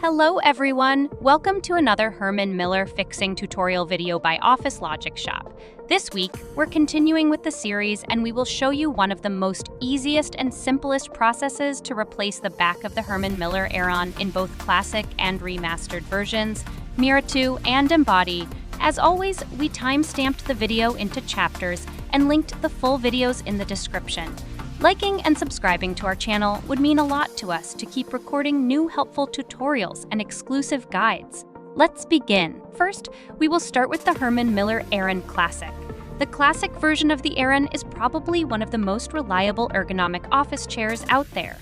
Hello everyone! Welcome to another Herman Miller fixing tutorial video by OfficeLogix Shop. This week, we're continuing with the series and we will show you one of the most easiest and simplest processes to replace the back of the Herman Miller Aeron in both Classic and Remastered versions, Mirra 2 and Embody. As always, we time-stamped the video into chapters and linked the full videos in the description. Liking and subscribing to our channel would mean a lot to us to keep recording new helpful tutorials and exclusive guides. Let's begin. First, we will start with the Herman Miller Aeron Classic. The Classic version of the Aeron is probably one of the most reliable ergonomic office chairs out there.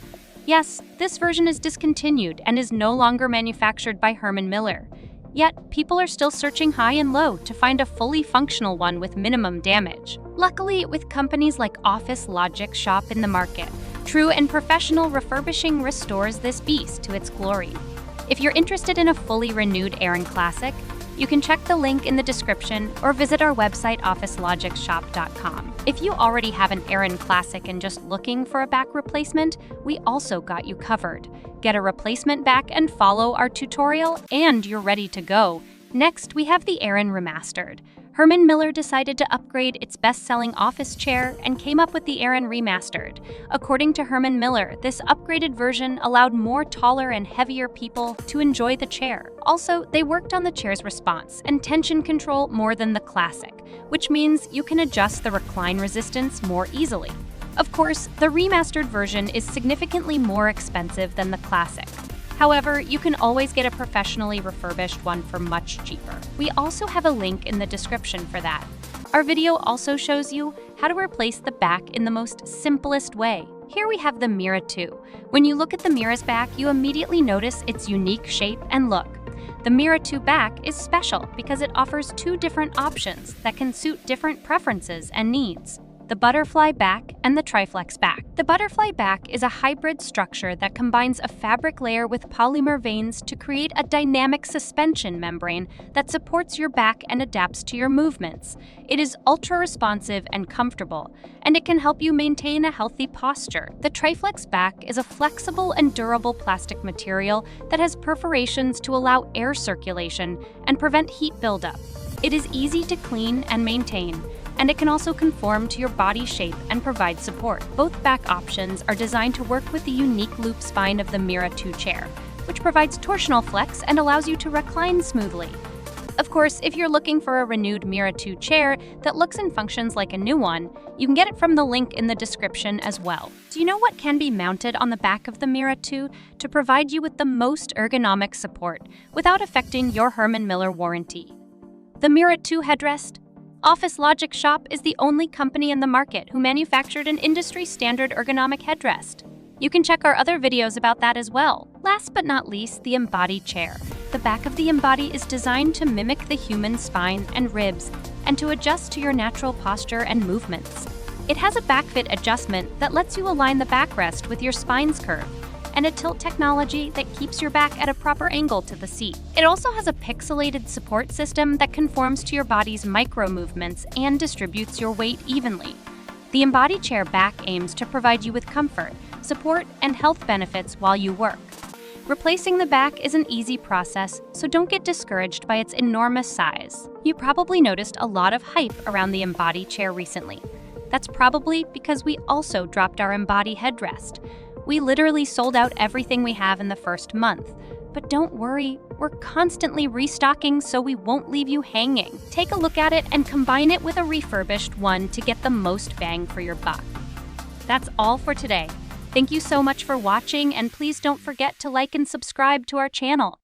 Yes, this version is discontinued and is no longer manufactured by Herman Miller. Yet, people are still searching high and low to find a fully functional one with minimum damage. Luckily, with companies like OfficeLogixShop Shop in the market, true and professional refurbishing restores this beast to its glory. If you're interested in a fully renewed Aeron Classic, you can check the link in the description or visit our website OfficeLogixShop.com. If you already have an Aeron Classic and just looking for a back replacement, we also got you covered. Get a replacement back and follow our tutorial and you're ready to go. Next, we have the Aeron Remastered. Herman Miller decided to upgrade its best-selling office chair and came up with the Aeron Remastered. According to Herman Miller, this upgraded version allowed more taller and heavier people to enjoy the chair. Also, they worked on the chair's response and tension control more than the Classic, which means you can adjust the recline resistance more easily. Of course, the remastered version is significantly more expensive than the Classic. However, you can always get a professionally refurbished one for much cheaper. We also have a link in the description for that. Our video also shows you how to replace the back in the most simplest way. Here we have the Mirra 2. When you look at the Mirra's back, you immediately notice its unique shape and look. The Mirra 2 back is special because it offers two different options that can suit different preferences and needs: the butterfly back and the triflex back. The butterfly back is a hybrid structure that combines a fabric layer with polymer veins to create a dynamic suspension membrane that supports your back and adapts to your movements. It is ultra-responsive and comfortable, and it can help you maintain a healthy posture. The triflex back is a flexible and durable plastic material that has perforations to allow air circulation and prevent heat buildup. It is easy to clean and maintain, and it can also conform to your body shape and provide support. Both back options are designed to work with the unique loop spine of the Mirra 2 chair, which provides torsional flex and allows you to recline smoothly. Of course, if you're looking for a renewed Mirra 2 chair that looks and functions like a new one, you can get it from the link in the description as well. Do you know what can be mounted on the back of the Mirra 2 to provide you with the most ergonomic support without affecting your Herman Miller warranty? The Mirra 2 headrest. OfficeLogix Shop is the only company in the market who manufactured an industry-standard ergonomic headrest. You can check our other videos about that as well. Last but not least, the Embody chair. The back of the Embody is designed to mimic the human spine and ribs and to adjust to your natural posture and movements. It has a back fit adjustment that lets you align the backrest with your spine's curve, and a tilt technology that keeps your back at a proper angle to the seat. It also has a pixelated support system that conforms to your body's micro movements and distributes your weight evenly. The Embody chair back aims to provide you with comfort, support, and health benefits while you work. Replacing the back is an easy process, so don't get discouraged by its enormous size. You probably noticed a lot of hype around the Embody chair recently. That's probably because we also dropped our Embody headrest. We literally sold out everything we have in the first month. But don't worry, we're constantly restocking so we won't leave you hanging. Take a look at it and combine it with a refurbished one to get the most bang for your buck. That's all for today. Thank you so much for watching, and please don't forget to like and subscribe to our channel.